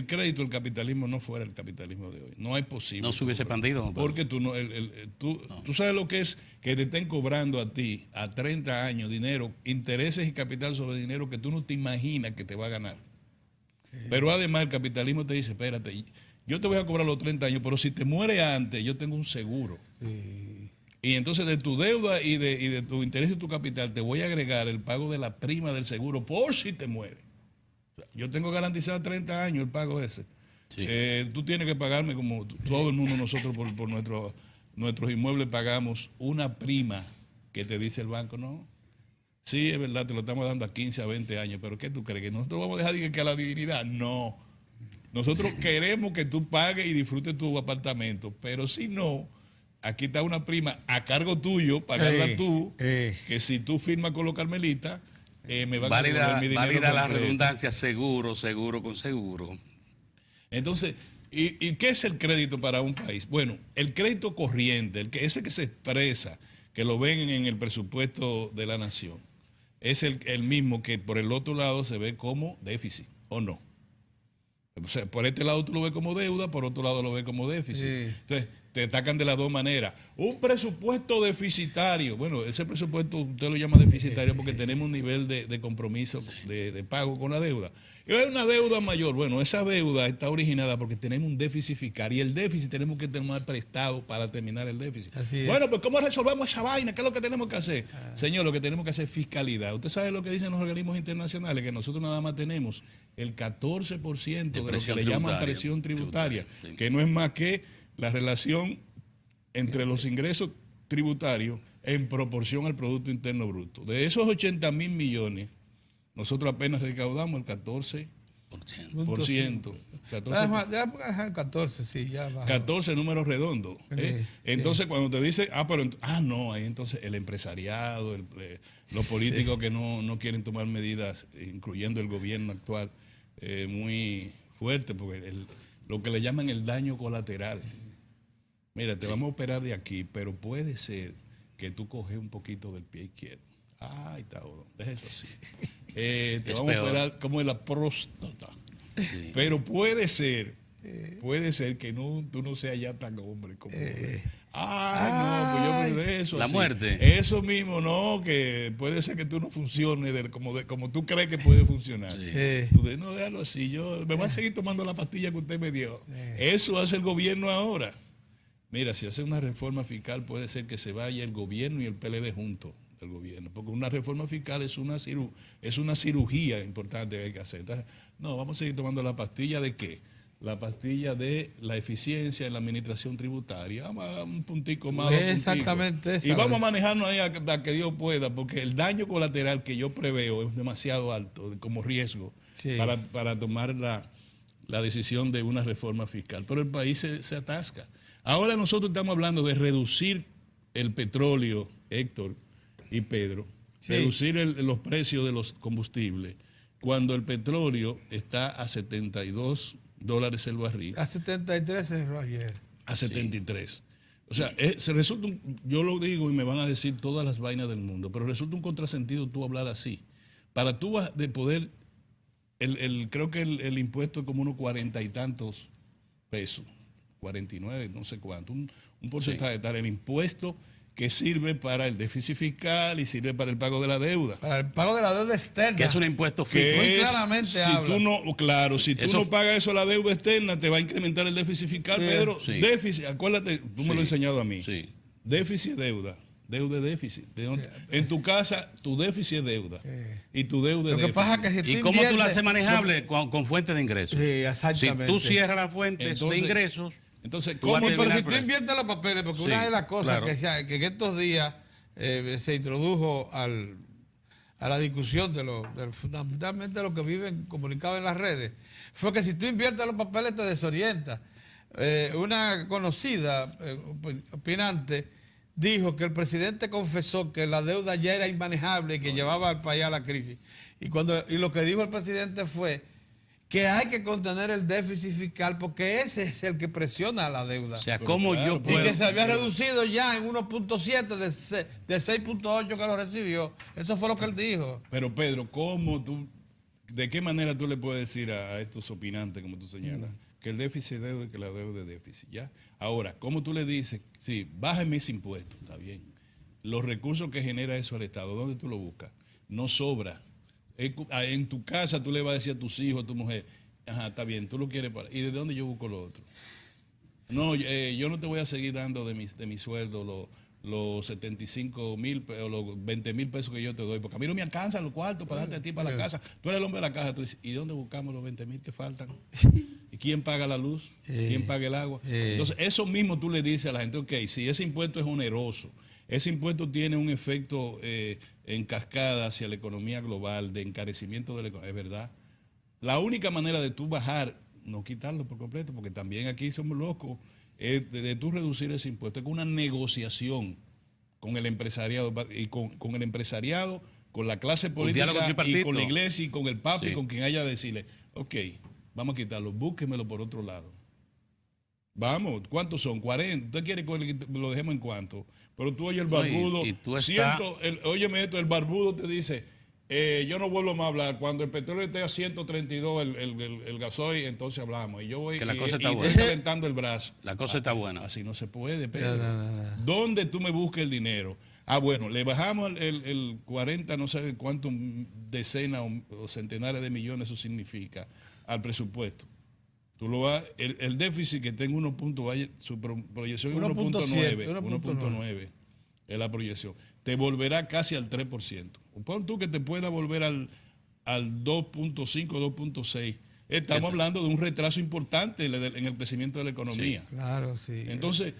crédito, el capitalismo no fuera el capitalismo de hoy. No es posible. No se hubiese expandido. Porque tú sabes lo que es que te estén cobrando a ti a 30 años dinero, intereses y capital sobre dinero que tú no te imaginas que te va a ganar. Pero además el capitalismo te dice, espérate, yo te voy a cobrar los 30 años, pero si te mueres antes, yo tengo un seguro. Y entonces de tu deuda y de tu interés y tu capital te voy a agregar el pago de la prima del seguro por si te mueres. Yo tengo garantizado 30 años el pago ese. Sí. Tú tienes que pagarme como todo el mundo, nosotros por nuestros inmuebles pagamos una prima que te dice el banco, ¿no? Sí, es verdad, te lo estamos dando a 15 a 20 años, pero ¿qué tú crees? ¿Que nosotros vamos a dejar que a la divinidad? No. Nosotros queremos que tú pagues y disfrutes tu apartamento, pero si no, aquí está una prima a cargo tuyo, pagarla tú, que si tú firmas con los carmelitas, me van a devolver mi dinero. Válida la redundancia, seguro con seguro. Entonces, ¿y qué es el crédito para un país? Bueno, el crédito corriente, ese que se expresa, que lo ven en el presupuesto de la nación, es el mismo que por el otro lado se ve como déficit, ¿o no? O sea, por este lado tú lo ves como deuda, por otro lado lo ves como déficit. Sí. Entonces, te atacan de las dos maneras. Un presupuesto deficitario. Bueno, ese presupuesto usted lo llama deficitario porque tenemos un nivel de compromiso de pago con la deuda. Y hay una deuda mayor. Bueno, esa deuda está originada porque tenemos un déficit fiscal y el déficit tenemos que tomar prestado para terminar el déficit. Bueno, pues ¿cómo resolvemos esa vaina? ¿Qué es lo que tenemos que hacer? Señor, lo que tenemos que hacer es fiscalidad. Usted sabe lo que dicen los organismos internacionales, que nosotros nada más tenemos el 14% de lo que le llaman presión tributaria, que no es más que la relación entre los ingresos tributarios en proporción al Producto Interno Bruto. De esos 80.000 millones, nosotros apenas recaudamos el 14%. 14, sí, ya bajó. 14 números redondos. Entonces, cuando te dicen, ahí entonces el empresariado, los políticos que no quieren tomar medidas, incluyendo el gobierno actual, muy fuerte, porque lo que le llaman el daño colateral. Mira, te vamos a operar de aquí, pero puede ser que tú coges un poquito del pie izquierdo. Ay, cabrón, deja eso así. Te vamos a operar como de la próstata. Sí. Pero puede ser que tú no seas ya tan hombre como no, pues yo me de eso. La así. Muerte. Eso mismo, no, que puede ser que tú no funciones como tú crees que puede funcionar. Sí. Tú no, déjalo así, yo me voy a seguir tomando la pastilla que usted me dio. Eso hace el gobierno ahora. Mira, si hace una reforma fiscal puede ser que se vaya el gobierno y el PLD juntos del gobierno, porque una reforma fiscal es una cirugía importante que hay que hacer. Entonces, no, vamos a seguir tomando la pastilla de ¿qué? La pastilla de la eficiencia en la administración tributaria. Vamos a un puntico más. Exactamente. Y vamos a manejarnos ahí a que Dios pueda, porque el daño colateral que yo preveo es demasiado alto como riesgo para tomar la decisión de una reforma fiscal. Pero el país se atasca. Ahora nosotros estamos hablando de reducir el petróleo, Héctor y Pedro, reducir los precios de los combustibles, cuando el petróleo está a $72 el barril. A 73 cerró ayer. A 73. O sea, yo lo digo y me van a decir todas las vainas del mundo, pero resulta un contrasentido tú hablar así. Para tú de poder, creo que el impuesto es como unos 40 y tantos pesos. 49, no sé cuánto, un porcentaje tal, el impuesto que sirve para el déficit fiscal y sirve para el pago de la deuda. Para el pago de la deuda externa. Que es un impuesto fijo. Muy claramente si tú no pagas eso, la deuda externa, te va a incrementar el déficit fiscal, Pedro. Sí. Déficit, acuérdate, tú me lo has enseñado a mí. Sí. Déficit, deuda. Deuda es déficit. En tu casa, tu déficit es deuda. Y tu deuda es déficit. Pasa que si ¿Y cómo tú la haces manejable? Con fuentes de ingresos. Sí, exactamente. Si tú cierras las fuentes de ingresos. Entonces, pero si tú inviertes los papeles, porque una de las cosas que en estos días se introdujo a la discusión fundamentalmente de lo que viven comunicados en las redes, fue que si tú inviertes los papeles te desorientas. Una conocida opinante dijo que el presidente confesó que la deuda ya era inmanejable y que llevaba al país a la crisis. Y lo que dijo el presidente fue que hay que contener el déficit fiscal porque ese es el que presiona la deuda. O sea, ¿cómo yo puedo? Y que se había reducido ya en 1.7 de 6.8 que lo recibió. Eso fue lo que él dijo. Pero Pedro, ¿de qué manera tú le puedes decir a estos opinantes, como tú señalas, que el déficit es deuda y que la deuda es déficit? ¿Ya? Ahora, ¿cómo tú le dices? Sí, bájame ese impuesto, está bien. Los recursos que genera eso al Estado, ¿dónde tú lo buscas? No sobra. En tu casa tú le vas a decir a tus hijos, a tu mujer, ajá, está bien, tú lo quieres para... ¿Y de dónde yo busco lo otro? No, yo no te voy a seguir dando de mi sueldo los 75,000 o los 20,000 pesos que yo te doy, porque a mí no me alcanzan los cuartos para darte a ti para la casa. Tú eres el hombre de la casa, tú dices, ¿y dónde buscamos los 20,000 que faltan? ¿Y quién paga la luz? ¿Quién paga el agua? Entonces, eso mismo tú le dices a la gente, ok, si ese impuesto es oneroso, ese impuesto tiene un efecto en cascada hacia la economía global, de encarecimiento de la economía, es verdad. La única manera de tú bajar, no quitarlo por completo, porque también aquí somos locos de tú reducir ese impuesto, es con una negociación con el empresariado y con el empresariado, con la clase política y con la iglesia y con el Papa y con quien haya decirle, ok, vamos a quitarlo, búsquemelo por otro lado. Vamos, ¿cuántos son? 40. ¿Usted quiere que lo dejemos en cuánto? Pero tú oyes el barbudo, óyeme esto, el barbudo te dice, yo no vuelvo más a hablar. Cuando el petróleo esté a 132 el gasoil, entonces hablamos. Y yo voy calentando el brazo. La cosa está buena. Así no se puede, Pedro. ¿Dónde tú me busques el dinero? Bueno, le bajamos el 40, no sé cuánto decenas o centenares de millones eso significa al presupuesto. Tú lo vas, el déficit que tenga su proyección es 1.9 es la proyección. Te volverá casi al 3%. Pon tú que te pueda volver al 2.5, 2.6. Estamos hablando de un retraso importante en el crecimiento de la economía. Sí, claro, sí. Entonces,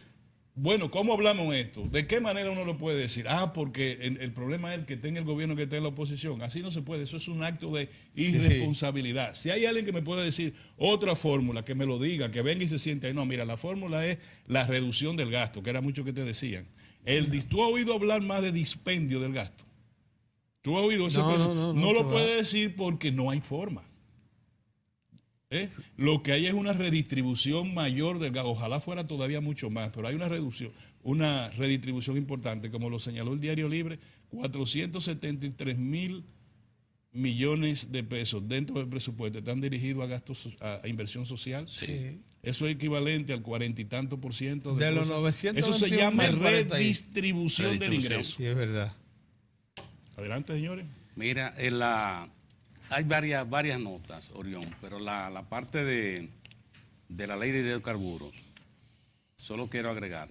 bueno, ¿cómo hablamos esto? ¿De qué manera uno lo puede decir? Porque el problema es el que tenga el gobierno, que esté en la oposición. Así no se puede. Eso es un acto de irresponsabilidad. Si hay alguien que me pueda decir otra fórmula, que me lo diga, que venga y se siente ahí. No, mira, la fórmula es la reducción del gasto, que era mucho que te decían. ¿Tú has oído hablar más de dispendio del gasto? ¿Tú has oído ese proceso? No lo puede decir porque no hay forma. Lo que hay es una redistribución mayor del gasto. Ojalá fuera todavía mucho más, pero hay una redistribución importante, como lo señaló el Diario Libre, 473 mil millones de pesos dentro del presupuesto están dirigidos a gastos, a inversión social. Sí. Eso es equivalente al 40 y tanto por ciento de los 900. Eso se llama redistribución del ingreso. Sí, es verdad. Adelante, señores. Mira, hay varias notas, Orión, pero la parte de la ley de hidrocarburos, solo quiero agregar.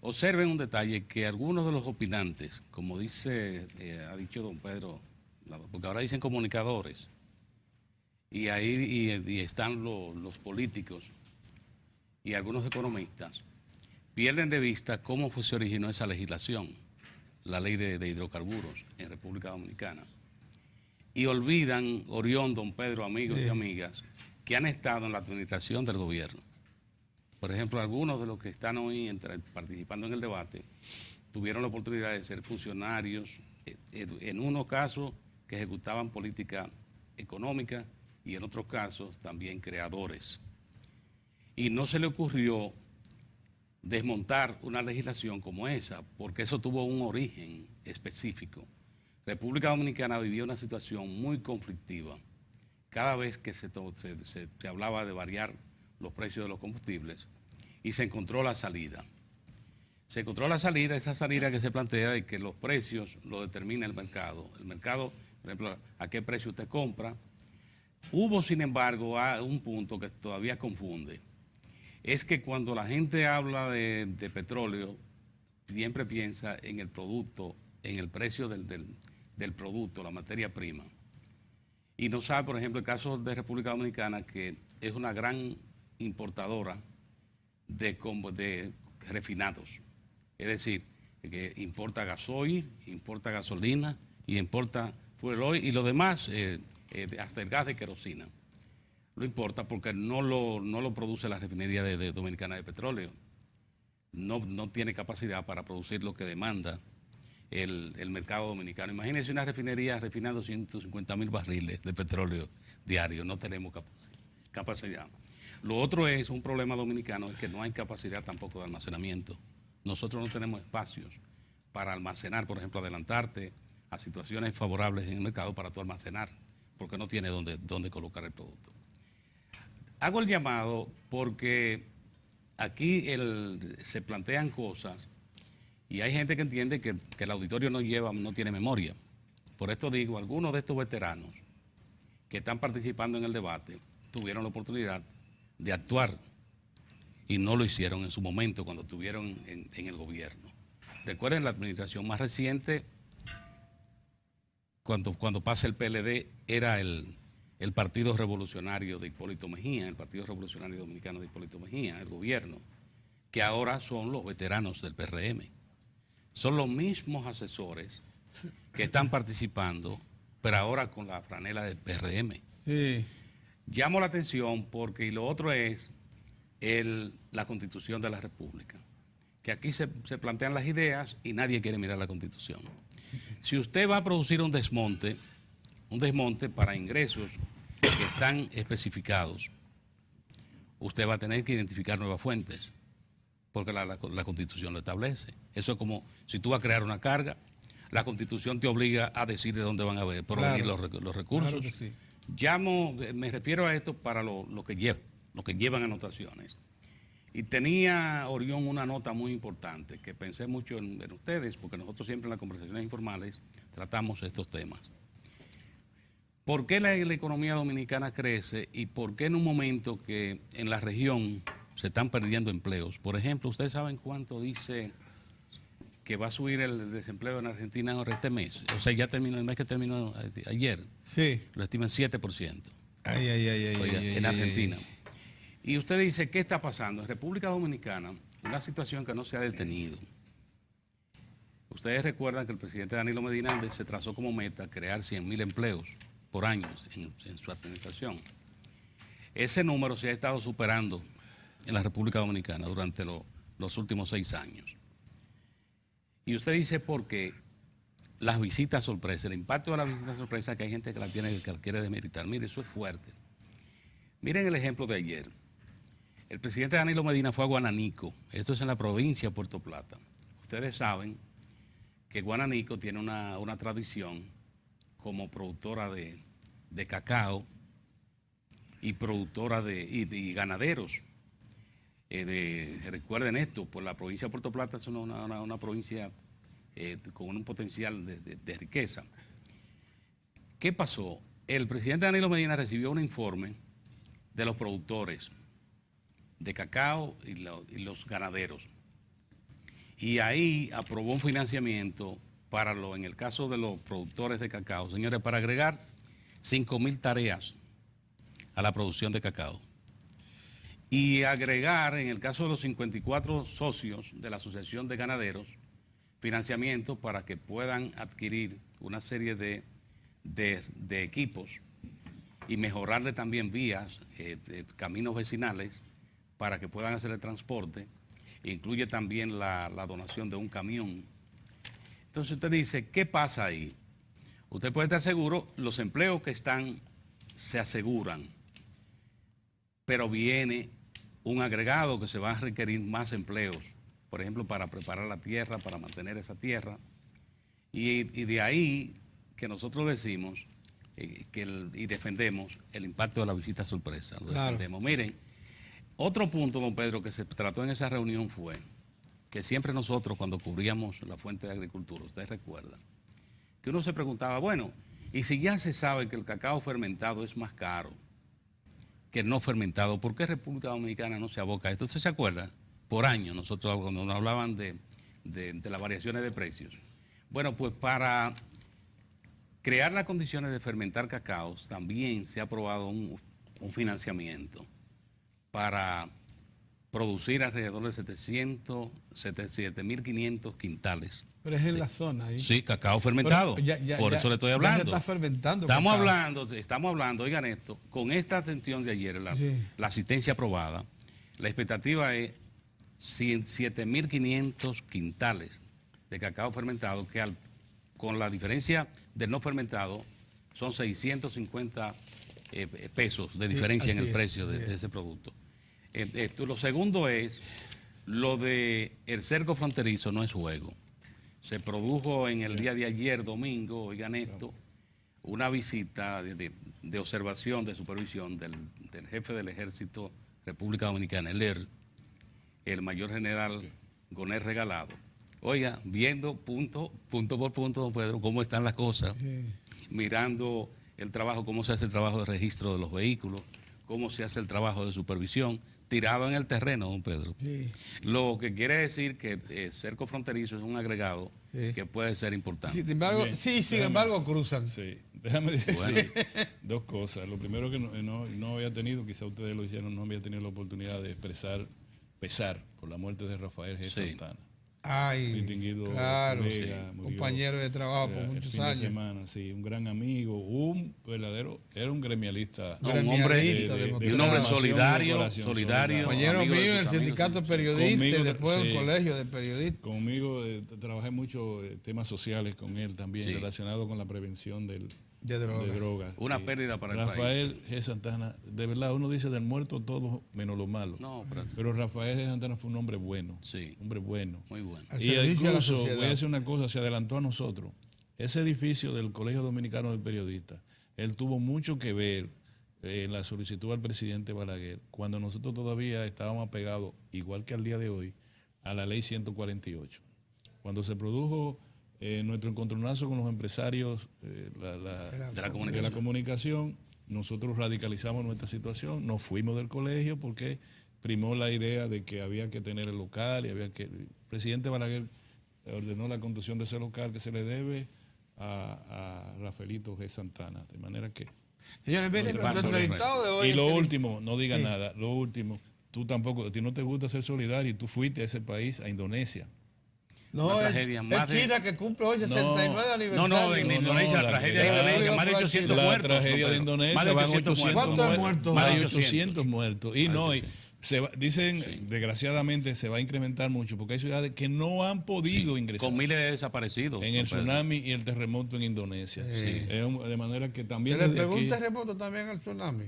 Observen un detalle, que algunos de los opinantes, como ha dicho don Pedro, porque ahora dicen comunicadores, y ahí están los políticos y algunos economistas, pierden de vista cómo se originó esa legislación, la ley de hidrocarburos en República Dominicana. Y olvidan, Orión, don Pedro, amigos y amigas, que han estado en la administración del gobierno. Por ejemplo, algunos de los que están hoy participando en el debate tuvieron la oportunidad de ser funcionarios, en unos casos que ejecutaban política económica y en otros casos también creadores. Y no se le ocurrió desmontar una legislación como esa, porque eso tuvo un origen específico. República Dominicana vivía una situación muy conflictiva. Cada vez que se hablaba de variar los precios de los combustibles, y se encontró la salida. Se encontró la salida, esa salida que se plantea de que los precios lo determina el mercado. El mercado, por ejemplo, a qué precio usted compra. Hubo, sin embargo, un punto que todavía confunde. Es que cuando la gente habla de petróleo, siempre piensa en el producto, en el precio del producto, la materia prima. Y no sabe, por ejemplo, el caso de República Dominicana, que es una gran importadora de refinados. Es decir, que importa gasoil, importa gasolina y importa fuel oil y lo demás, hasta el gas de querosina. Lo importa porque no lo produce la refinería de Dominicana de Petróleo. No tiene capacidad para producir lo que demanda el mercado dominicano. Imagínense una refinería refinando 150,000 barriles de petróleo diario. No tenemos capacidad. Lo otro es un problema dominicano, es que no hay capacidad tampoco de almacenamiento. Nosotros no tenemos espacios para almacenar, por ejemplo, adelantarte a situaciones favorables en el mercado para tú almacenar, porque no tiene dónde colocar el producto. Hago el llamado porque aquí se plantean cosas y hay gente que entiende que el auditorio no tiene memoria. Por esto digo, algunos de estos veteranos que están participando en el debate tuvieron la oportunidad de actuar y no lo hicieron en su momento cuando estuvieron en el gobierno. Recuerden, la administración más reciente, cuando pasa el PLD, era el Partido Revolucionario de Hipólito Mejía, el Partido Revolucionario Dominicano de Hipólito Mejía, el gobierno, que ahora son los veteranos del PRM. Son los mismos asesores que están participando, pero ahora con la franela del PRM. Sí. Llamo la atención porque, y lo otro es, la Constitución de la República. Que aquí se plantean las ideas y nadie quiere mirar la Constitución. Si usted va a producir un desmonte para ingresos que están especificados, usted va a tener que identificar nuevas fuentes, porque la Constitución lo establece. Eso es como si tú vas a crear una carga, la Constitución te obliga a decir de dónde van a provenir los recursos. Claro que sí. Me refiero a esto para lo que llevan anotaciones. Y tenía Orión una nota muy importante, que pensé mucho en ustedes, porque nosotros siempre en las conversaciones informales tratamos estos temas. ¿Por qué la economía dominicana crece y por qué en un momento que en la región se están perdiendo empleos? Por ejemplo, ¿ustedes saben cuánto dice que va a subir el desempleo en Argentina ahora este mes? O sea, ya terminó el mes que terminó ayer. Sí. Lo estiman 7%. Oiga, En Argentina. Y usted dice, ¿qué está pasando? En República Dominicana, una situación que no se ha detenido. Ustedes recuerdan que el presidente Danilo Medina se trazó como meta crear 100.000 empleos por año en su administración. Ese número se ha estado superando en la República Dominicana durante los últimos 6 años. Y usted dice, ¿por qué? Las visitas sorpresa, el impacto de las visitas sorpresa, que hay gente que la quiere desmeritar. Mire, eso es fuerte. Miren el ejemplo de ayer. El presidente Danilo Medina fue a Guananico, esto es en la provincia de Puerto Plata. Ustedes saben que Guananico tiene una tradición como productora de cacao y productora y ganaderos. Recuerden esto, pues la provincia de Puerto Plata es una provincia con un potencial de riqueza. ¿Qué pasó? El presidente Danilo Medina recibió un informe de los productores de cacao y los ganaderos. Y ahí aprobó un financiamiento en el caso de los productores de cacao, señores, para agregar 5.000 tareas a la producción de cacao. Y agregar, en el caso de los 54 socios de la Asociación de Ganaderos, financiamiento para que puedan adquirir una serie de equipos y mejorarle también vías, caminos vecinales, para que puedan hacer el transporte. Incluye también la donación de un camión. Entonces usted dice, ¿qué pasa ahí? Usted puede estar seguro, los empleos que están se aseguran, pero viene un agregado que se va a requerir más empleos, por ejemplo, para preparar la tierra, para mantener esa tierra. Y de ahí que nosotros decimos y defendemos el impacto de la visita sorpresa. Lo defendemos. Miren, otro punto, don Pedro, que se trató en esa reunión fue que siempre nosotros, cuando cubríamos la fuente de agricultura, ustedes recuerdan, que uno se preguntaba, bueno, y si ya se sabe que el cacao fermentado es más caro que el no fermentado, ¿por qué República Dominicana no se aboca a esto? ¿Usted se acuerda? Por años, nosotros cuando nos hablaban de las variaciones de precios. Bueno, pues para crear las condiciones de fermentar cacaos, también se ha aprobado un financiamiento para producir alrededor de 7.500 quintales. Pero es en la zona ahí. Sí, cacao fermentado. Por eso le estoy hablando. Ya se está fermentando. Estamos hablando, oigan esto, con esta atención de ayer, la asistencia aprobada, la expectativa es 7.500 quintales de cacao fermentado, que con la diferencia del no fermentado son 650 pesos de diferencia en el precio de ese producto. Lo segundo es, lo de el cerco fronterizo no es juego. Se produjo en el día de ayer, domingo, oigan esto, una visita de observación, de supervisión del jefe del Ejército República Dominicana, el mayor general Gonés Regalado. Oiga, viendo punto por punto, don Pedro, cómo están las cosas, mirando el trabajo, cómo se hace el trabajo de registro de los vehículos, cómo se hace el trabajo de supervisión, tirado en el terreno, don Pedro. Sí. Lo que quiere decir que cerco fronterizo es un agregado que puede ser importante. Sin embargo, cruzan. Sí, déjame decir dos cosas. Lo primero que no había tenido, quizá ustedes lo dijeron, no había tenido la oportunidad de expresar pesar por la muerte de Rafael G. Santana. Ay, distinguido claro, colega, sí, murió, compañero de trabajo por el muchos fin de años. semana, sí, un gran amigo, un verdadero, era un gremialista. No, un hombre Gremialista, y un hombre demostrado. solidario, solidario. Compañero amigo de mío en el sus amigos, sindicato sí. periodista Conmigo, y después en sí. el colegio de periodistas. Conmigo trabajé mucho temas sociales con él también, Sí. relacionados con la prevención De de drogas. drogas. Una Sí. pérdida para el Rafael G. Santana, de verdad, uno dice del muerto todo menos lo malo. No, Pero Rafael G. Santana fue un hombre bueno. Sí. Hombre bueno. muy bueno. Al Y servicio de la incluso, sociedad. voy a decir una cosa, se adelantó a nosotros. Ese edificio del Colegio Dominicano de Periodistas, él tuvo mucho que ver en la solicitud al presidente Balaguer, cuando nosotros todavía estábamos apegados, igual que al día de hoy, a la ley 148. Cuando se produjo nuestro encontronazo con los empresarios De la de comunicación. la comunicación, nosotros radicalizamos nuestra situación, nos fuimos del colegio porque primó la idea de que había que tener el local y había que... El presidente Balaguer ordenó la construcción de ese local que se le debe a Rafaelito G. Santana, de manera que... Señores, miren, te nuestro paso, entrevistado de hoy. Y lo es el- último, no diga Sí. nada, lo último, tú tampoco, a ti no te gusta ser solidario y tú fuiste a ese país, a Indonesia. No, Una es tragedia, más de- China que cumple hoy 69 aniversario. No, en Indonesia, la tragedia de Indonesia, más de 800 La muertos. tragedia de Pedro. Indonesia, Más de van 800 800 muertos. ¿Cuántos muertos? Más de Más de 800 muertos. Y Más de no, 800. dicen, desgraciadamente, se va a incrementar mucho, porque hay ciudades que no han podido ingresar Con miles de desaparecidos. en el don Pedro. tsunami y el terremoto en Indonesia. Sí. De manera que ¿Se también le desde pegó un aquí, terremoto también al tsunami?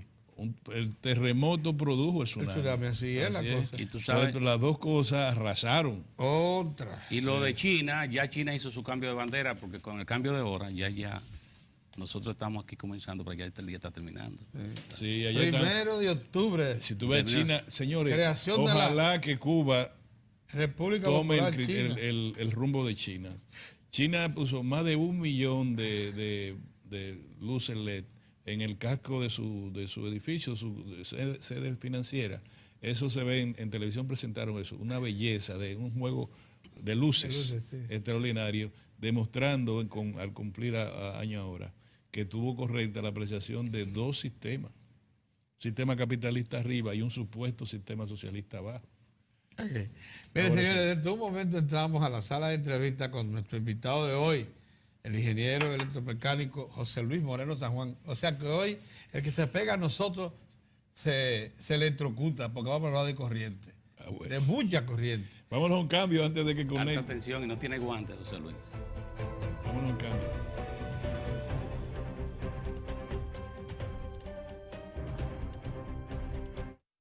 el terremoto produjo el El tsunami. tsunami, así es la Así cosa. Y tú sabes, Entonces, las dos cosas arrasaron. Otra. y lo de China, ya China hizo su cambio de bandera, porque con el cambio de hora, ya nosotros estamos aquí comenzando, pero ya el día está terminando. Sí, allá están- 1 de octubre, Si tú ves China, señores, Creación de ojalá que Cuba República tome Popular China. el rumbo de China. China puso más de 1 millón de luces LED en el casco de su edificio, su sede financiera. Eso se ve en televisión, presentaron eso, una belleza de un juego de luces, De luces, sí. extraordinario, demostrando al cumplir año ahora que tuvo correcta la apreciación de dos sistemas. Un sistema capitalista arriba y un supuesto sistema socialista abajo. Okay. Miren, Ahora señores, desde un momento entramos a la sala de entrevista con nuestro invitado de hoy, el ingeniero electromecánico José Luis Moreno San Juan. O sea que hoy el que se pega a nosotros se electrocuta porque vamos a hablar de corriente, Bueno. de mucha corriente. Vámonos a un cambio antes de que Alta conecte. tensión y no tiene guantes, José Luis. Vámonos a un cambio.